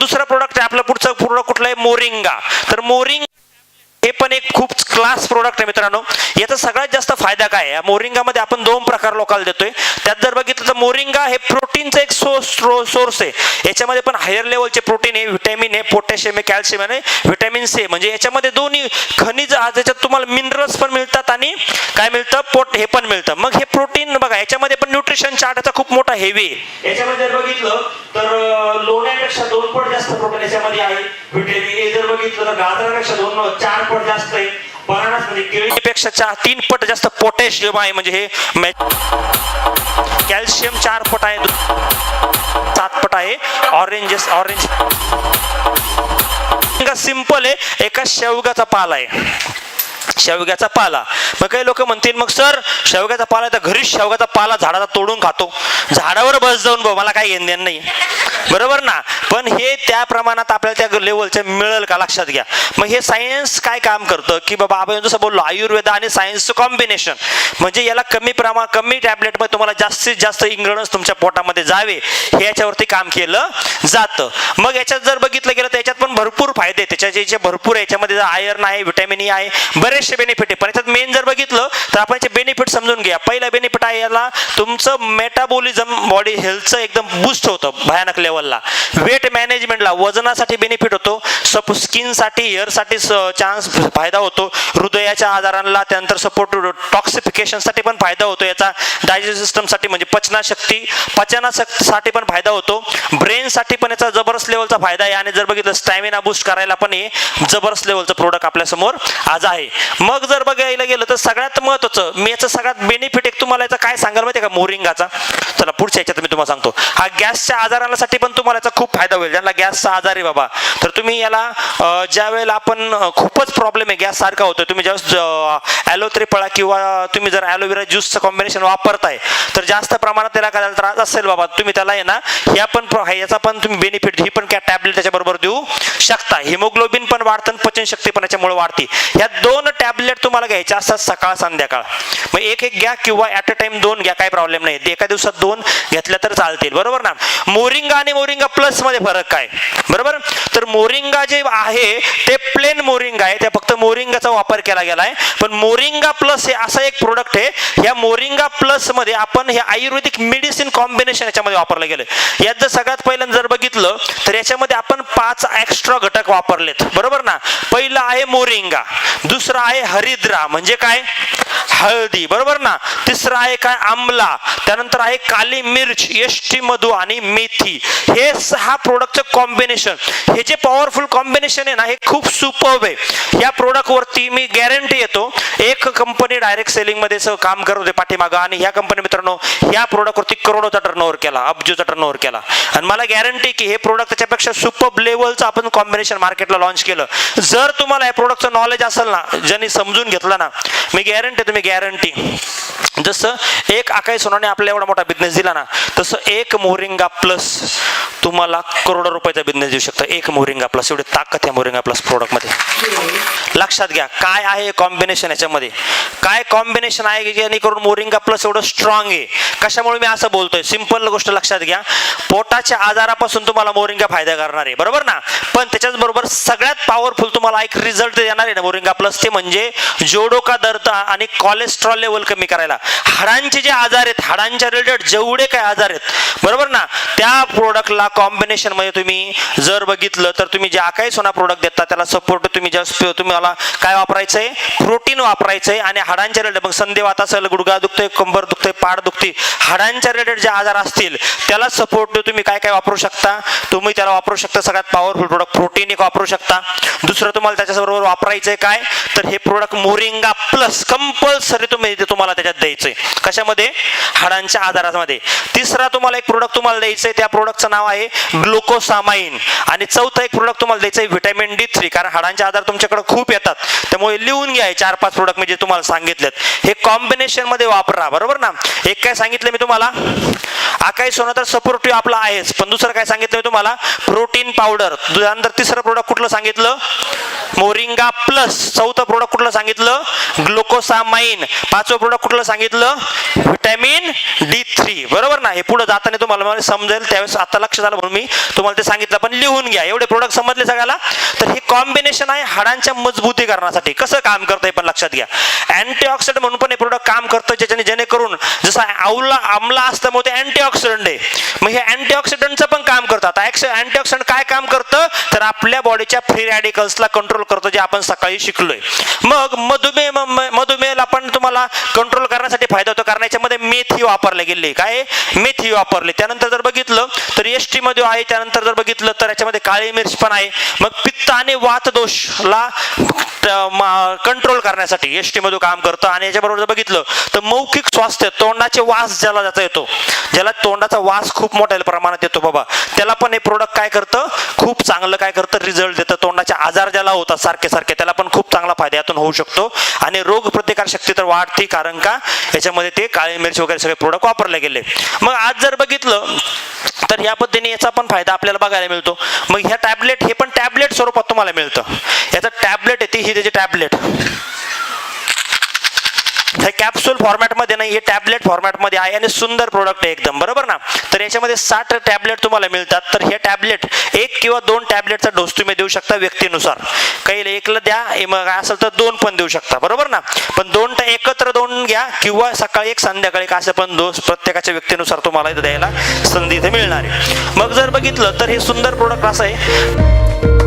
दुसरा प्रोडक्ट आहे आपलं पुढचं प्रोडक्ट कुठलं आहे, मोरिंगा. तर मोरिंगा हे पण एक खूप क्लास प्रोडक्ट आहे मित्रांनो. याचा सगळ्यात जास्त फायदा काय आहे, मोरिंगामध्ये आपण 2 प्रकार लोकांना देतोय. त्यात जर बघितलं तर मोरिंगा हे प्रोटीनचं एक सोर्स आहे. याच्यामध्ये पण हायर लेवलचे प्रोटीन आहे, व्हिटॅमिन आहे, पोटॅशियम आहे, कॅल्शियम आहे, व्हिटॅमिन सी. म्हणजे याच्यामध्ये दोन्ही खनिज, याच्यात तुम्हाला मिनरल्स पण मिळतात आणि काय मिळतं, हे पण मिळतं. मग हे प्रोटीन बघा, याच्यामध्ये पण न्यूट्रिशन चार्ट याचा खूप मोठा हेवी आहे. याच्यामध्ये जर बघितलं तर लोण्यापेक्षा 2 पट जास्त प्रोटीन याच्यामध्ये आहे. व्हिटॅमिन ए जर बघितलं तर गाजरापेक्षा 4 पट जास्त आहे. बनाना म्हणजे केळीपेक्षा 3 पट जास्त पोटॅशियम आहे. म्हणजे हे कॅल्शियम 4 पट आहे, 7 पट आहे. ऑरेंज सिंपल आहे, एका शेवगाचा पाला आहे, शेवग्याचा पाला. मग काही लोक म्हणतील मग सर शेवग्याचा पाला तर घरीच शेवग्याचा पाला झाडाचा तोडून खातो, झाडावर बस जाऊन मला काही घेणं नाही, बरोबर ना. पण हे त्या प्रमाणात आपल्याला त्या लेवलचं मिळेल का, लक्षात घ्या. मग हे सायन्स काय काम करतं की बाबा आपण जसं बोललो आयुर्वेद आणि सायन्सचं कॉम्बिनेशन, म्हणजे याला कमी टॅबलेटमध्ये तुम्हाला जास्तीत जास्त इंग्रेडियंट्स तुमच्या पोटामध्ये जावे हे याच्यावरती काम केलं जातं. मग याच्यात जर बघितलं गेलं तर याच्यात पण भरपूर फायदे, त्याच्या भरपूर आहे. याच्यामध्ये आयर्न आहे, व्हिटॅमिन ई आहे, बरेचसे बेनिफिट आहे. पण याच्यात मेन जर बघितलं तर आपण याचे बेनिफिट समजून घ्या. पहिला बेनिफिट आहे याला तुमचं मेटाबॉलिझम, बॉडी हेल्थचं एकदम बूस्ट होतं भयानक लेवलला. वेट मॅनेजमेंटला, वजनासाठी बेनिफिट होतो. स्किनसाठी, हेअरसाठी चान्स फायदा होतो. हृदयाच्या आजारांना, त्यानंतर सपोर्ट टॉक्सिफिकेशनसाठी पण फायदा होतो याचा. डायजेस्टिव्ह सिस्टमसाठी म्हणजे पचनासाठी पण फायदा होतो. ब्रेनसाठी पण याचा जबरदस्त लेवलचा फायदा आहे. आणि जर बघितलं स्टॅमिना बूस्ट करायला पण हे जबरदस्त लेवलचं प्रोडक्ट आपल्या समोर आज आहे. मग जर बघायला गेलं तर सगळ्यात महत्त्वाचं मी याचा सगळ्यात बेनिफिट एक तुम्हाला याचा काय सांगाल माहिती आहे का, मोरिंगाचा. चला पुढच्या याच्यात मी तुम्हाला सांगतो. हा गॅसच्या आजारांसाठी पण तुम्हाला याचा खूप फायदा होईल. ज्यांना गॅसचा आजार आहे बाबा, तर तुम्ही याला ज्या वेळेला आपण खूपच प्रॉब्लेम आहे गॅस सारखा होतो, तुम्ही ज्यावेळेस ॲलोथेरपी फळा किंवा तुम्ही जर ॲलोवेरा ज्यूसचं कॉम्बिनेशन वापरताय तर जास्त प्रमाणात त्याला काय त्रास असेल बाबा, तुम्ही त्याला आहे ना याचा पण तुम्ही बेनिफिट, ही पण काय टॅबलेट त्याच्याबरोबर देऊ शकता. हिमोग्लोबिन पण वाढतं, पचनशक्ती पण याच्यामुळे वाढते. ह्या 2 टॅबलेट तुम्हाला घ्यायच्या असतात सकाळ संध्याकाळ. मग एक घ्या किंवा ॲट अ टाइम 2 घ्या, काही प्रॉब्लेम नाही. एका दिवसात 2 घेतल्या तर चालतील, बरोबर ना. मोरिंगा आणि मोरिंगा प्लस मध्ये फरक काय, बरोबर. तर मोरिंगा जे आहे ते प्लेन मोरिंगा आहे, त्या फक्त मोरिंगाचा वापर केला गेलाय. पण मोरिंगा प्लस हे असा एक प्रोडक्ट आहे, या मोरिंगा प्लस मध्ये आपण हे आयुर्वेदिक मेडिसिन कॉम्बिनेशन याच्यामध्ये वापरलं गेलं. यात जर सगळ्यात पहिल्यांदा जर बघितलं तर याच्यामध्ये आपण 5 एक्स्ट्रा घटक वापरलेत, बरोबर ना. पहिला आहे मोरिंगा, दुसरा आहे हरिद्रा म्हणजे काय, हळदी, बरोबर ना. तिसरा आहे काय, आमला. त्यानंतर आहे काली मिर्च, यष्टी मधू आणि मेथी. हे 6 प्रोडक्टचं कॉम्बिनेशन, हे जे पॉवरफुल कॉम्बिनेशन आहे ना, हे खूप सुपर्ब आहे. या प्रोडक्ट वरती मी गॅरंटी येतो, एक कंपनी डायरेक्ट सेलिंग मध्ये काम करत होते पाठीमागं, आणि ह्या कंपनी मित्रांनो या प्रोडक्ट वरती करोडोचा टर्नओव्हर केला, अब्जोचा टर्नओव्हर केला. आणि मला गॅरंटी की हे प्रोडक्ट त्याच्यापेक्षा सुपर्ब लेवलचं आपण कॉम्बिनेशन मार्केटला लॉन्च केलं. जर तुम्हाला या प्रोडक्टचं नॉलेज असेल ना, ज्यांनी समजून घेतलं ना, मी गॅरंटी जसं एक आकाई सोनाने आपल्याला एवढा मोठा बिझनेस दिला ना, तसं एक मोरिंगा प्लस तुम्हाला करोडो रुपयाचा बिझनेस देऊ शकतो. एक मोरिंगा प्लस, एवढी ताकद आहे मोरिंगा प्लस प्रोडक्ट मध्ये. लक्षात घ्या काय आहे कॉम्बिनेशन, याच्यामध्ये काय कॉम्बिनेशन आहे की जेणेकरून मोरिंगा प्लस एवढं स्ट्रॉंग आहे. कशामुळे मी असं बोलतोय, सिंपल गोष्ट लक्षात घ्या. पोटाच्या आजारापासून तुम्हाला मोरिंगा फायदा करणार आहे, बरोबर ना. पण त्याच्याच बरोबर सगळ्यात पॉवरफुल तुम्हाला एक रिझल्ट देणार आहे ना मोरिंगा प्लस, ते म्हणजे जोडो का दर्द आणि कोलेस्ट्रॉल लेवल कमी करायला. हाडांचे जे आजार आहेत, हाडांच्या रिलेटेड जेवढे काही आजार आहेत, बरोबर ना, त्या प्रोडक्टला कॉम्बिनेशन मध्ये तुम्ही जर बघितलं तर तुम्ही जे आकाई सोना प्रोडक्ट देता त्याला सपोर्ट तुम्हाला काय वापरायचंय, प्रोटीन वापरायचंय. आणि हाडांच्या रिलेटेड मग संधिवात असेल, गुडघा दुखतोय, कंबर दुखतोय, पाठ दुखते, हाडांच्या रिलेटेड जे आजार असतील त्याला सपोर्ट तुम्ही काय काय वापरू शकता, तुम्ही त्याला वापरू शकता. सगळ्यात पॉवरफुल प्रोडक्ट प्रोटीन एक वापरू शकता. दुसरं तुम्हाला त्याच्याबरोबर वापरायचंय काय, तर हे प्रोडक्ट मोरिंगा प्लस कंपल्सरी तुम्हाला त्याच्यात द्यायचंय. कशामध्ये, हाडांच्या आजारामध्ये. तिसरा तुम्हाला एक प्रोडक्ट तुम्हाला द्यायचंय, त्या प्रोडक्टचं नाव आहे ग्लुकोसामाइन. आणि चौथा एक प्रोडक्ट तुम्हाला द्यायचंय व्हिटॅमिन D3, कारण हाडांचे आजार तुमच्याकडे खूप येतात, त्यामुळे लिहून घ्या 4-5 प्रोडक्ट म्हणजे तुम्हाला सांगितलेत, हे कॉम्बिनेशन मध्ये वापरा, बरोबर ना. एक काय सांगितलं मी तुम्हाला, आकाई सोना तर सपोर्टिव्ह आपला आहेच, पण दुसरं काय सांगितलं मी तुम्हाला, प्रोटीन पावडर. त्यानंतर तिसरं प्रोडक्ट कुठलं सांगितलं, मोरिंगा प्लस. चौथं प्रोडक्ट कुठलं सांगितलं, ग्लुकोसामाइन. 5वं प्रोडक्ट कुठलं सांगितलं, व्हिटॅमिन D3, बरोबर ना. हे पुढे जाताना तुम्हाला समजेल, त्यावेळेस आता लक्षात आलं झालं म्हणून मी तुम्हाला ते सांगितलं, पण लिहून घ्या. एवढे प्रोडक्ट समजले सगळ्याला. तर हे कॉम्बिनेशन आहे हाडांच्या मजबूतीकरणासाठी. कसं काम करतं हे पण लक्षात घ्या. अँटीऑक्सिडंट म्हणून पण हे प्रोडक्ट काम करतं, ज्याच्याने जेणेकरून जसं आमला असतं मग ते अँटीऑक्सिडंट आहे, मग हे अँटीऑक्सिडंटचं पण काम करतात. अँटीऑक्सिडंट काय काम करतं तर आपल्या बॉडीच्या फ्री रॅडिकल्सला कंट्रोल करतो, जे आपण सकाळी शिकलोय. मग मधुमेहाला पण तुम्हाला कंट्रोल करण्यासाठी फायदा होतो, कारण याच्यामध्ये मेथी वापरली गेली. काय मेथी वापरली. त्यानंतर जर बघितलं तर एसटी मध्ये आहे. त्यानंतर जर बघितलं तर याच्यामध्ये काळी मिर्च पण आहे. मग पित्त आणि वात दोषला कंट्रोल करण्यासाठी एसटी मध्ये काम करतं. आणि याच्याबरोबर जर बघितलं तर मौखिक स्वास्थ्य, तोंडाचे वास ज्याला ज्याचा येतो, ज्याला तोंडाचा वास खूप मोठ्या प्रमाणात येतो बाबा, त्याला पण हे प्रोडक्ट काय करतं, खूप चांगलं काय करतं, रिझल्ट देतं. तोंडाचे आजार ज्याला होतात सारखे सारखे, त्याला पण खूप चांगला फायदा यातून होऊ शकतो. आणि रोग प्रतिकार शक्ती तर वाढती, कारण का याच्यामध्ये ते काळी मिरची वगैरे सगळे प्रोडक्ट वापरले गेले. मग आज जर बघितलं तर या पद्धतीने याचा पण फायदा आपल्याला बघायला मिळतो. मग ह्या टॅबलेट, हे पण टॅबलेट स्वरूपात तुम्हाला मिळतं. याचं टॅबलेट आहे ती, ही त्याची टॅबलेट हे कॅप्सूल फॉर्मॅटमध्ये नाही, हे टॅबलेट फॉर्मॅटमध्ये आहे आणि सुंदर प्रोडक्ट आहे एकदम, बरोबर ना. तर याच्यामध्ये 60 टॅबलेट तुम्हाला मिळतात. तर हे टॅबलेट 1 किंवा 2 टॅबलेटचा डोस तुम्ही देऊ शकता व्यक्तीनुसार. काही एकला द्या, मग असेल तर 2 पण देऊ शकता, बरोबर ना. पण 2 एकत्र 2 घ्या, किंवा सकाळी 1 संध्याकाळी 1 असं पण डोस प्रत्येकाच्या व्यक्तीनुसार तुम्हाला इथं द्यायला संधी इथे मिळणार आहे. मग जर बघितलं तर हे सुंदर प्रोडक्ट असं आहे.